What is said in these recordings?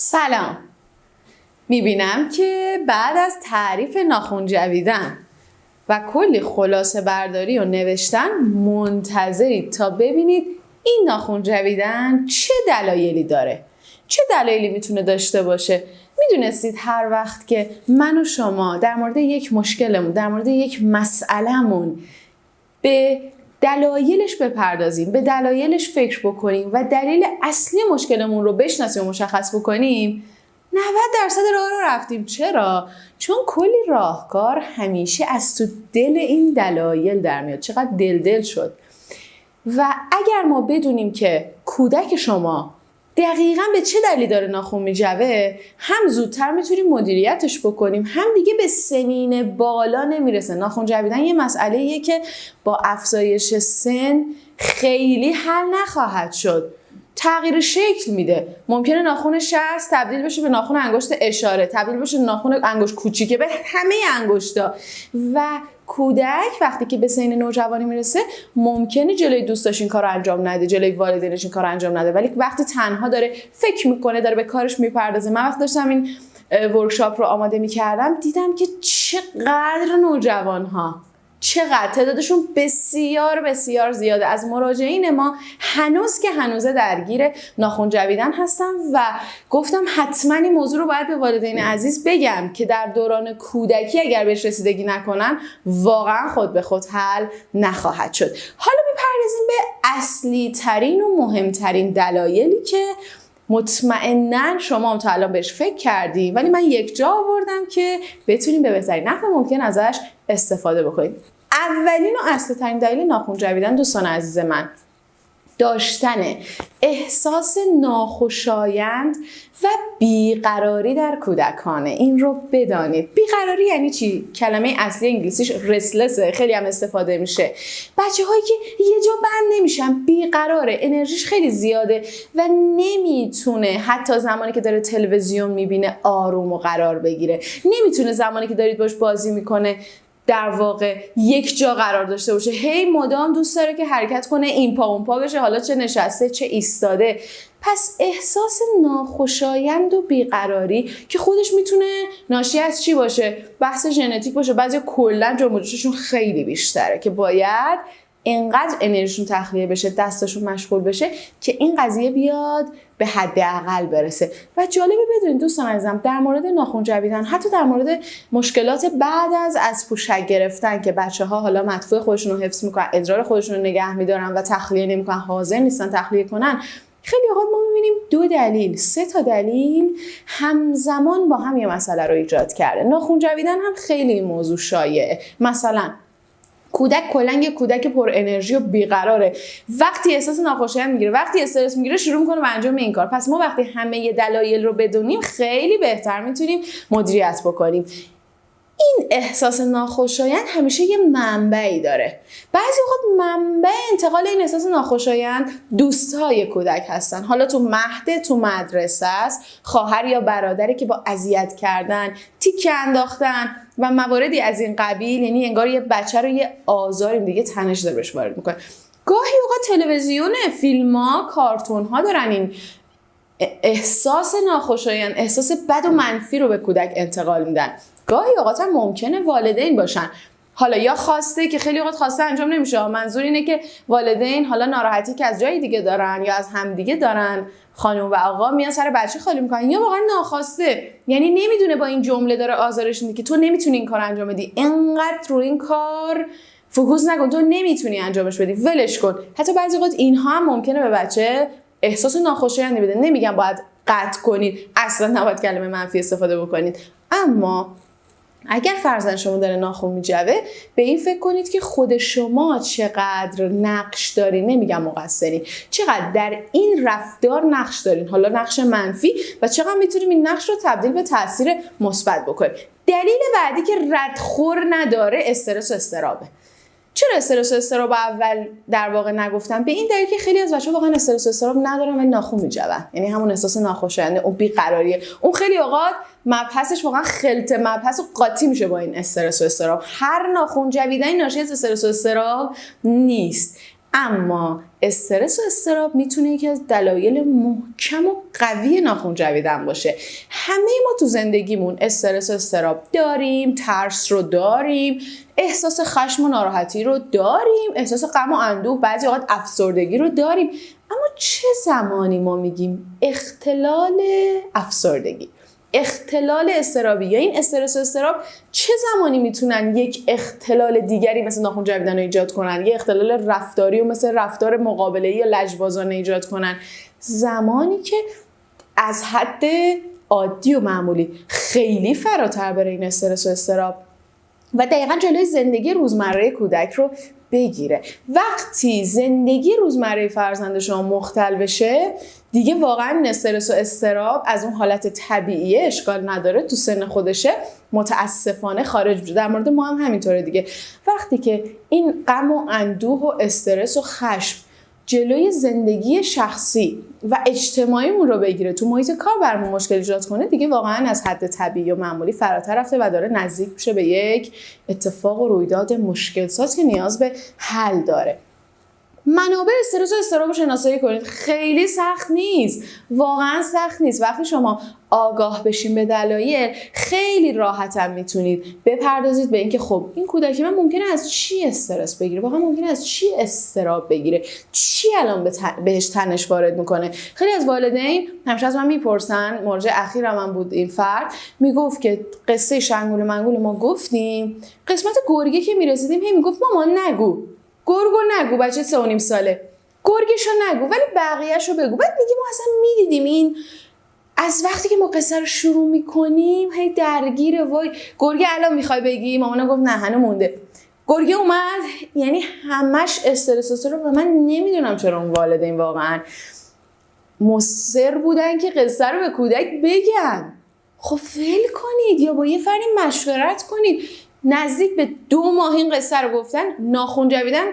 سلام. میبینم که بعد از تعریف ناخن جویدن و کلی خلاصه برداری و نوشتن منتظرید تا ببینید این ناخن جویدن چه دلایلی داره، چه دلایلی میتونه داشته باشه. میدونستید هر وقت که من و شما در مورد یک مشکلمون، در مورد یک مسئلهمون به دلایلش بپردازیم، به دلایلش فکر بکنیم و دلیل اصلی مشکلمون رو بشناسیم و مشخص بکنیم، 90% راه رو رفتیم. چرا؟ چون کلی راهکار همیشه از تو دل این دلایل در میاد. چقدر دل شد. و اگر ما بدونیم که کودک شما دقیقاً به چه دلیلی داره ناخن میجوه، هم زودتر میتونیم مدیریتش بکنیم، هم دیگه به سنین بالا نمیرسه. ناخن جویدن یه مسئله‌ایه که با افزایش سن خیلی حل نخواهد شد. تغییر شکل میده. ممکنه ناخن شست تبدیل بشه به ناخن انگشت اشاره، تبدیل بشه به ناخن انگشت کوچیکه، به همه انگشتا. و کودک وقتی که به سن نوجوانی میرسه ممکنه جلوی دوستاش این کارو انجام نده، جلوی والدینش این کارو انجام نده، ولی وقتی تنها داره فکر میکنه، داره به کارش میپردازه. من وقتی داشتم این ورکشاپ رو آماده میکردم دیدم که چقدر نوجوانها، چقدر تعدادشون بسیار بسیار زیاده از مراجعین ما هنوز که هنوزه درگیر ناخن جویدن هستن. و گفتم حتما این موضوع رو باید به والدین عزیز بگم که در دوران کودکی اگر بهش رسیدگی نکنن واقعا خود به خود حل نخواهد شد. حالا میپردازیم به اصلی ترین و مهمترین دلایلی که مطمئناً شما هم تا الان بهش فکر کردیم، ولی من یک جا آوردم که بتونیم به بهترین نحو ممکن ازش استفاده بکنید. اولین و اصلی ترین دلیل ناخن جویدن دوستان عزیز من، داشتن احساس ناخوشایند و بیقراری در کودکانه. این رو بدانید. بیقراری یعنی چی؟ کلمه اصلی انگلیسیش restlessه، خیلی هم استفاده میشه. بچه هایی که یه جا بند نمیشن، بیقراره، انرژیش خیلی زیاده و نمیتونه حتی زمانی که داره تلویزیون میبینه آروم و قرار بگیره، نمیتونه زمانی که دارید باش بازی میکنه در واقع یک جا قرار داشته باشه. هی مدام دوست داره که حرکت کنه، این پا اون پا بشه، حالا چه نشسته چه ایستاده. پس احساس ناخوشایند و بیقراری که خودش میتونه ناشی از چی باشه؟ بحث ژنتیک باشه. بعضی کلا جنب و جوششون خیلی بیشتره که باید اینقدر انرژیشون تخلیه بشه، دستاشون مشغول بشه که این قضیه بیاد به حداقل برسه. و جالبه بدونید دوستان عزیزم، در مورد ناخن جویدن، حتی در مورد مشکلات بعد از پوشک گرفتن که بچه‌ها حالا مدفوع خودشون رو حفظ میکنن، ادرار خودشون رو نگه میدارن و تخلیه نمیکنن، حاضر نیستن تخلیه کنن، خیلی اوقات ما میبینیم 2 دلیل 3 تا دلیل همزمان با هم یه مسئله رو ایجاد کرده. ناخن جویدن هم خیلی این موضوع شایعه. مثلا کودک کلا یه کودک پر انرژی و بیقراره، وقتی احساس ناخوشایند میگیره، وقتی استرس میگیره، شروع میکنه به انجام این کار. پس ما وقتی همه دلایل رو بدونیم خیلی بهتر میتونیم مدیریت بکنیم. این احساس ناخوشایند همیشه یه منبعی داره. بعضی وقت منبع انتقال این احساس ناخوشایند دوستای کودک هستن. حالا تو مهد، تو مدرسه است، خواهر یا برادری که با اذیت کردن، تیکه انداختن و مواردی از این قبیل، یعنی انگار یه بچه رو یه آزاری دیگه تنش داره بهش وارد میکنه. گاهی اوقات تلویزیون، فیلم‌ها، کارتون‌ها دارن این احساس ناخوشایند، احساس بد و منفی رو به کودک انتقال میدن. گاهی اوقات هم ممکنه والدین باشن، حالا یا خواسته که خیلی اوقات خواسته انجام نمیشه، منظور اینه که والدین حالا ناراحتی که از جای دیگه دارن یا از همدیگه دارن، خانم و آقا میان سر بچه خالی میکنن، یا واقعا ناخواسته، یعنی نمیدونه با این جمله داره آزارش میده که تو نمیتونی این کار انجام بدی، انقدر رو این کار فوکوس نکن، تو نمیتونی انجامش بدی، ولش کن. حتی بعضی وقت اینها هم ممکنه به بچه احساس ناخوشایند بده. نمیگم باید قطع کنید، اصلا نباید کلمه منفی استفاده بکنید، اما اگر فرزند شما داره ناخن میجوه به این فکر کنید که خود شما چقدر نقش دارین، نمیگم مقصرین، چقدر در این رفتار نقش دارین، حالا نقش منفی، و چقدر میتونیم این نقش رو تبدیل به تاثیر مثبت بکنیم. دلیل بعدی که ردخور نداره استرس و اضطرابه. چرا استرس و اضطراب اول در واقع نگفتم؟ به این دلیل که خیلی از بچه‌ها واقعا استرس و اضطراب ندارن ولی ناخن میجون، یعنی همون احساس ناخوشایند، اون بیقراریه، اون خیلی اوقات مبحثش واقعا خلط مبحث و قاطی میشه با این استرس و اضطراب. هر ناخن جویدن ناشی از استرس و اضطراب نیست، اما استرس و اضطراب میتونه یکی از دلایل محکم و قوی ناخن جویدن باشه. همه ما تو زندگیمون استرس و اضطراب داریم، ترس رو داریم، احساس خشم و ناراحتی رو داریم، احساس غم و اندوه، بعضی اوقات افسردگی رو داریم. اما چه زمانی ما میگیم اختلال افسردگی، اختلال اضطرابی یا این استرس و اضطراب چه زمانی میتونن یک اختلال دیگری مثل ناخن جویدن رو ایجاد کنن، یه اختلال رفتاری و مثل رفتار مقابله‌ای یا لجبازانه ایجاد کنن؟ زمانی که از حد عادی و معمولی خیلی فراتر بره این استرس و اضطراب و دقیقاً جلوی زندگی روزمره کودک رو بگیره. وقتی زندگی روزمره فرزند شما مختل بشه، دیگه واقعا استرس و اضطراب از اون حالت طبیعیه، اشکال نداره، تو سن خودشه، متاسفانه خارج میشه. در مورد ما هم همینطوره دیگه. وقتی که این غم و اندوه و استرس و خشم جلوی زندگی شخصی و اجتماعیمون رو بگیره، تو محیط کار برامون مشکل ایجاد کنه، دیگه واقعا از حد طبیعی و معمولی فراتر رفته و داره نزدیک میشه به یک اتفاق و رویداد مشکل ساز که نیاز به حل داره. منابع استرس و اضطراب رو شناسایی کنید. خیلی سخت نیست، واقعا سخت نیست. وقتی شما آگاه بشین به دلایل، خیلی راحت‌تر میتونید بپردازید به اینکه خب این کودک من ممکنه از چی استرس بگیره، واقعا ممکنه از چی اضطراب بگیره، چی الان بهش تنش وارد میکنه. خیلی از والدین همیشه از من میپرسن، مراجع اخیر من بود این فرد، میگفت که قصه شنگول منگول ما گفتیم، قسمت گرگه که میرسیدیم هی میگفت مامان نگو، گرگو نگو، بچه 3.5 ساله، گرگشو نگو ولی بقیهشو بگو. بعد میگه ما اصلا میدیدیم این از وقتی که ما قصه رو شروع میکنیم هی درگیره. وای گرگه الان میخوای بگی؟ مامانم گفت نه هنوز مونده. گرگه اومد، یعنی همش استرس رو. و من نمیدونم چرا اون والدین واقعا مصر بودن که قصه رو به کودک بگن. خب ول کنید یا با یه فردی مشورت کنید. نزدیک به 2 ماه این قصه رو گفتن، ناخن جویدن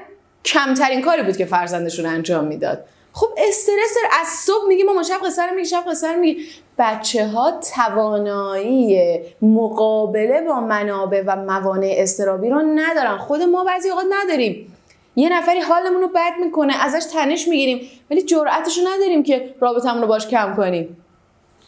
کمترین کاری بود که فرزندشون انجام میداد. خب استرس از صبح میگی مامان شب قصه رو میگی، شب قصه رو میگی. بچه‌ها توانایی مقابله با منابع و موانع اضطرابی رو ندارن. خود ما بعضی اوقات نداریم. یه نفری حالمون رو بد میکنه، ازش تنش میگیریم ولی جرأتش رو نداریم که رابطمون رو باش کم کنیم.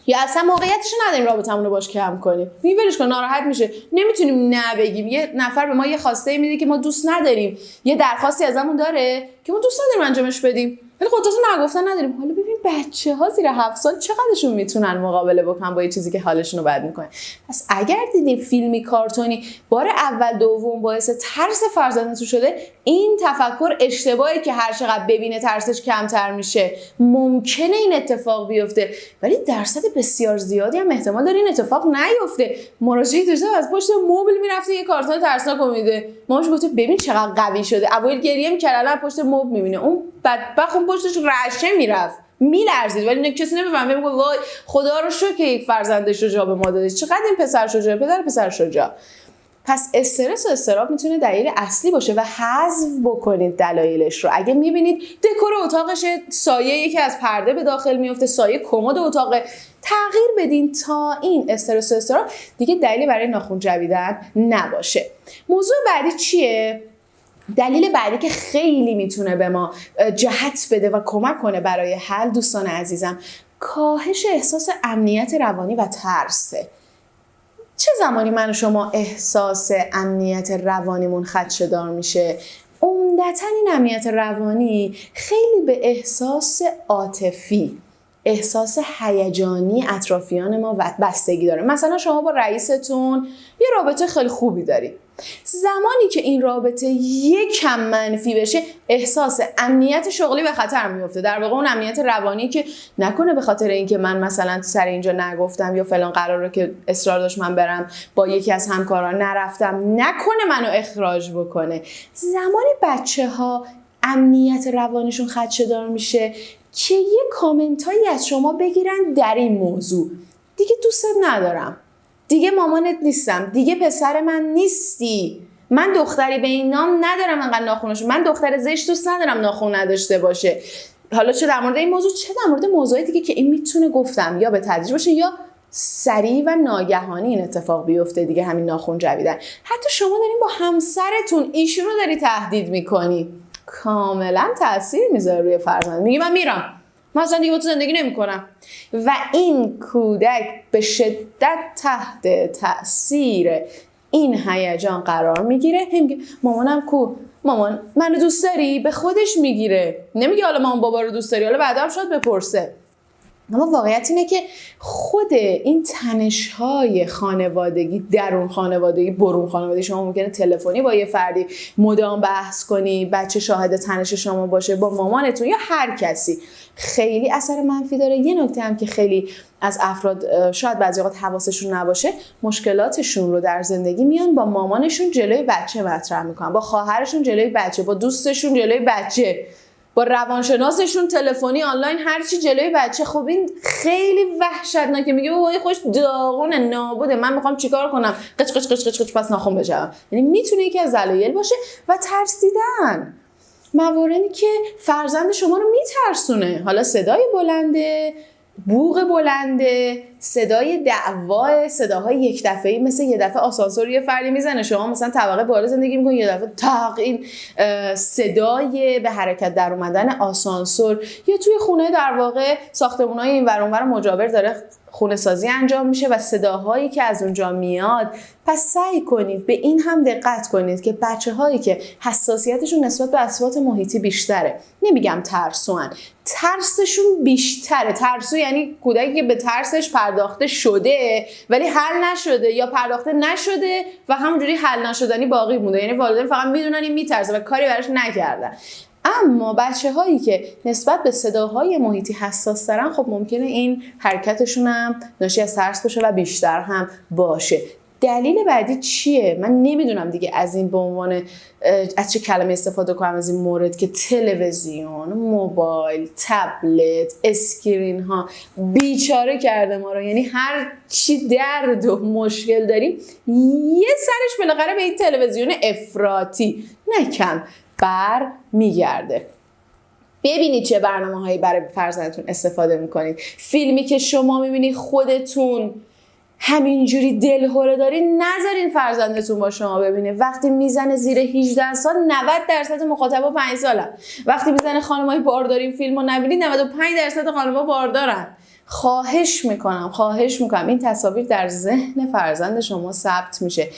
یا اصلا موقعیتش نداریم رابطمون رو باش کم کنیم. می‌ولش کن، ناراحت میشه. نمیتونیم نه بگیم. یه نفر به ما یه خواسته میده که ما دوست نداریم، یه درخواستی ازمون داره که ما دوست نداریم انجامش بدیم، ولی قدرت نگفتن نداریم. حالا ببین بچه‌ها زیر 7 سال چقدرشون میتونن مقابله بکنن با یه چیزی که حالشون رو بد میکنه. پس اگر دیدین فیلمی کارتونی بار اول دوم باعث ترس فرزندتون شده، این تفکر اشتباهی که هر چقدر ببینه ترسش کمتر میشه. ممکنه این اتفاق بیفته ولی درصد بسیار زیادی هم احتمال داره این اتفاق نیفته. مراجعه داشته از پشت مبل میرفته یه کارتون ترسناک میده، مامانش گفته ببین چقدر قوی شده، اوایل گریه میکرد الان پشت مبل میبینه. اون بدبخت اون پشتش رعشه میرفت، میلرزید ولی کسی نمیفهمه. میگه وای خدا رو شکر که یک فرزند شجاع به ما داده، چقدر این پسر شجاع، پسر شجاع. پس استرس و اضطراب میتونه دلیل اصلی باشه و حذف بکنید دلایلش رو. اگه میبینید دکور اتاقش سایه که از پرده به داخل میفته، سایه کمد اتاق، تغییر بدین تا این استرس و اضطراب دیگه دلیلی برای ناخن جویدن نباشه. موضوع بعدی چیه؟ دلیل بعدی که خیلی میتونه به ما جهت بده و کمک کنه برای حل، دوستان عزیزم، کاهش احساس امنیت روانی و ترسه. چه زمانی من و شما احساس امنیت روانیمون خدشه‌دار میشه؟ عمدتاً این امنیت روانی خیلی به احساس عاطفی، احساس هیجانی اطرافیان ما بستگی داره. مثلا شما با رئیستون یه رابطه خیلی خوبی دارید. زمانی که این رابطه یکم منفی بشه، احساس امنیت شغلی به خطر میفته. در واقع اون امنیت روانی که نکنه به خاطر اینکه من مثلا سر اینجا نگفتم یا فلان قراره که اصرار داشت من برم با یکی از همکاران نرفتم، نکنه منو اخراج بکنه. زمانی بچه‌ها امنیت روانیشون خدشه‌دار میشه که یه کامنتایی از شما بگیرن در این موضوع: دیگه دوستت ندارم، دیگه مامانت نیستم، دیگه پسر من نیستی، من دختری به این نام ندارم انقدر ناخونشون، من دختر زشت دوست ندارم ناخون نداشته باشه. حالا چه در مورد این موضوع چه در مورد موضوعی دیگه که این میتونه گفتم یا به تدریج باشه یا سریع و ناگهانی این اتفاق بیفته دیگه، همین ناخن جویدن. حتی شما دارین با همسرتون ایشونو داری تهدید میکنی، کاملا تاثیر میذاره روی فرزند. میگه من میرم، من اصلا دیگه با تو زندگی نمیکنم و این کودک به شدت تحت تاثیر این هیجان قرار میگیره. میگه مامانم کو، مامان منو دوست داری؟ به خودش میگیره، نمیگه حالا مامان بابا رو دوست داری، حالا بعدا هم شاید بپرسه. اما واقعیت اینه که خود این تنش‌های خانوادگی، درون خانوادگی، برون خانوادگی، شما ممکنه تلفنی با یه فردی مدام بحث کنی، بچه شاهد تنش شما باشه، با مامانتون یا هر کسی، خیلی اثر منفی داره. یه نکته هم که خیلی از افراد شاید بعضی وقت حواسشون نباشه، مشکلاتشون رو در زندگی میان با مامانشون جلوی بچه مطرح میکنن، با خواهرشون جلوی بچه، با دوستشون جلوی بچه، با روانشناسشون تلفنی آنلاین، هر چی جلوی بچه. خب این خیلی وحشتناکه. میگه وای خوش داغونه، نابوده، من میخوام چیکار کنم؟ قچ قچ قچ قچ قچ پس ناخن بجوام. یعنی میتونه یکی از دلایل باشه. و ترسیدن، مواردی که فرزند شما رو میترسونه، حالا صدای بلنده، بوق بلنده، صدای دعوا، صداهای یک دفعه‌ای، مثل یه دفعه آسانسور یه فردی میزنه، شما مثلا طبقه بالا زندگی میکنید، یه دفعه تاق، این صدای به حرکت در اومدن آسانسور، یا توی خونه در واقع ساختمان‌های این ور اون ور مجاور داره خونه سازی انجام میشه و صداهایی که از اونجا میاد. پس سعی کنید به این هم دقت کنید که بچه‌هایی که حساسیتشون نسبت به اصوات محیطی بیشتره، نمیگم ترسوان، ترسشون بیشتره. ترسو یعنی کودکی که به ترسش پرداخته شده ولی حل نشده، یا پرداخته نشده و همونجوری حل نشدنی باقی مونده، یعنی والدین فقط میدونن این میترسه و کاری براش نکردن. اما بچه‌هایی که نسبت به صداهای محیطی حساس دارن، خب ممکنه این حرکتشون هم ناشی از ترس باشه و بیشتر هم باشه. دلیل بعدی چیه؟ من نمیدونم دیگه از این به عنوان از چه کلمه استفاده کنم از این مورد، که تلویزیون، موبایل، تبلت، اسکرین ها بیچاره کرده ما رو. یعنی هر چی درد و مشکل داریم یه سرش بالاخره به این تلویزیون افراطی نه کم بر میگرده. ببینید چه برنامه‌هایی برای فرزندتون استفاده میکنید. فیلمی که شما میبینید خودتون همینجوری دلهوره دارین، نذارین فرزندتون با شما ببینه. وقتی میزنه زیر 18 سال 90% مخاطبا 5 سالن. وقتی میزنه خانمای باردارین فیلمو نبینید، 95% خانم‌ها باردارن. خواهش میکنم این تصاویر در ذهن فرزند شما ضبط میشه.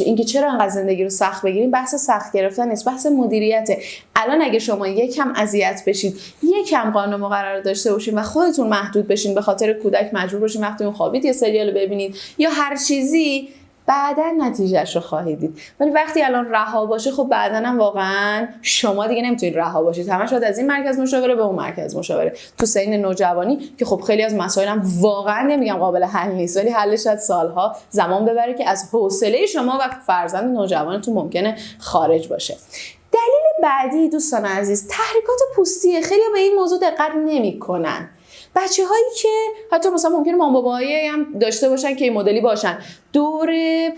اینکه چرا انقدر زندگی رو سخت بگیریم، بحث سخت گرفتن نیست، بحث مدیریته. الان اگه شما یکم اذیت بشید، یکم قانون مقرر داشته باشین و خودتون محدود بشین، به خاطر کودک مجبور باشین وقتی اون خوابید یه سریال ببینید یا هر چیزی، بعدا نتیجهش رو خواهید دید. ولی وقتی الان رها باشه، خب بعدا هم واقعا شما دیگه نمیتونید رها باشید، همش باید از این مرکز مشاوره به اون مرکز مشاوره. تو سن نوجوانی که خب خیلی از مسائل هم واقعا نمیگم قابل حل نیست، ولی حلش شاید سالها زمان ببره که از حوصله شما و فرزند نوجوانتون ممکنه خارج باشه. دلیل بعدی دوستان عزیز، تحریکات پوستیه. خیلی به این موضوع دقت نمیکنن. بچه‌هایی که حتی مثلا ممکنه مام بابایی هم داشته باشن که این مدلی باشن، دور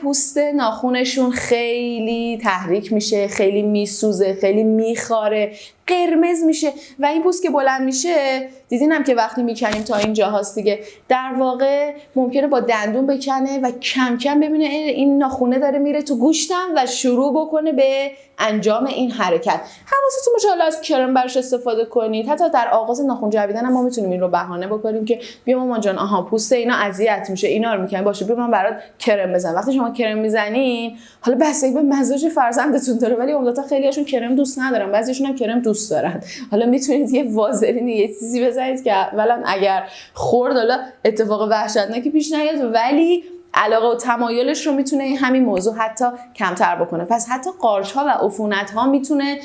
پوست ناخونشون خیلی تحریک میشه، خیلی میسوزه، خیلی میخاره، قرمز میشه و این پوست که بلند میشه، دیدینم که وقتی میکنیم تا اینجا هاست دیگه، در واقع ممکنه با دندون بکنه و کم کم ببینه این ناخونه داره میره تو گوشتم و شروع بکنه به انجام این حرکت. حواستون باشه حالا از کرم براش استفاده کنید. حتی در آغاز ناخن جویدن ما میتونیم این رو بهانه بکنیم که بیا مامان جان، آها پوست اینا اذیت میشه، اینا رو میکنه، باشه بیا من برات کرم بزنم. وقتی شما کرم میزنین، حالا بستگی به مزاج فرزندتون داره، ولی عمدتا خیلیاشون کرم دوست ندارن، بعضیشون هم کرم دوست دارن. حالا میتونید یه وازلین یه چیزی بزنید که اولا اگر خورد حالا اتفاق وحشتناکی پیش نیاد، ولی علاقه و تمایلش رو میتونه همین موضوع حتی کمتر بکنه. پس حتی قارچ ها و عفونت ها میتونه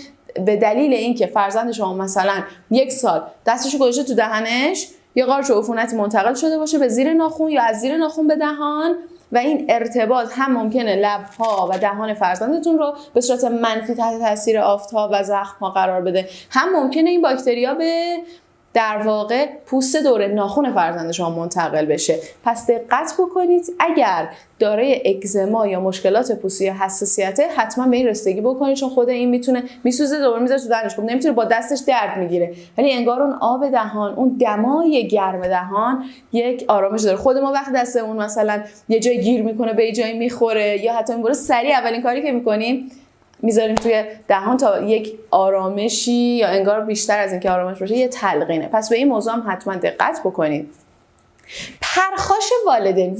به دلیل اینکه فرزند شما مثلا 1 سال دستشو گذاشته تو دهنش، یا قارچ و عفونت منتقل شده باشه به زیر ناخن یا از زیر ناخن به دهان، و این ارتباط هم ممکنه لب‌ها و دهان فرزندتون رو به صورت منفی تحت تاثیر آفتاب و زخم‌ها قرار بده، هم ممکنه این باکتریا به در واقع پوست دور ناخن فرزند شما منتقل بشه. پس دقت بکنید، اگر دارای اگزما یا مشکلات پوستی یا حساسیته، حتما به این رسیدگی بکنید، چون خود این میتونه میسوزه، دوباره میذاره تو دهنش، خب نمیتونه با دستش درد میگیره، ولی انگار اون آب دهان، اون دمای گرم دهان یک آرامش داره. خود ما وقتی دستمون مثلا یه جای گیر میکنه، به یه جایی میخوره، یا حتی میبره، سریع اولین کاری که میکنیم میذاریم توی دهان تا یک آرامشی یا انگار بیشتر از اینکه آرامش باشه یه تلقینه. پس به این موضوع هم حتما دقت بکنید. پرخاش والدین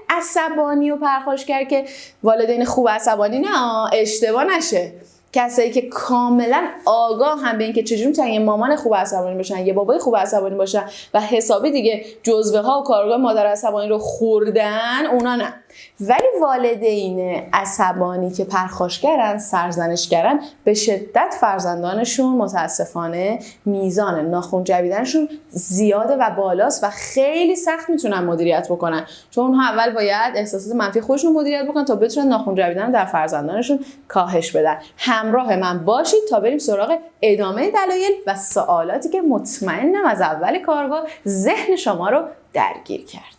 عصبانی و پرخاش کرد که والدین خوب عصبانی نه، اشتباه نشه. کسایی که کاملا آگاه هم به این که چجوری میتونن یه مامان خوب عصبانی باشن، یه بابای خوب عصبانی باشن و حسابی دیگه جزوه ها و کارگاه مادر عصبانی رو خوردن، اونا نه. ولی والدین عصبانی که پرخاشگرن، سرزنشگرن، به شدت فرزندانشون متاسفانه میزان ناخن جویدنشون زیاده و بالاست و خیلی سخت میتونن مدیریت بکنن، چون اونها اول باید احساسات منفی خودشون مدیریت بکنن تا بتونن ناخن جویدن در فرزندانشون کاهش بدن. همراه من باشید تا بریم سراغ ادامه دلایل و سوالاتی که مطمئنم از اول کارگاه ذهن شما رو درگیر کرد.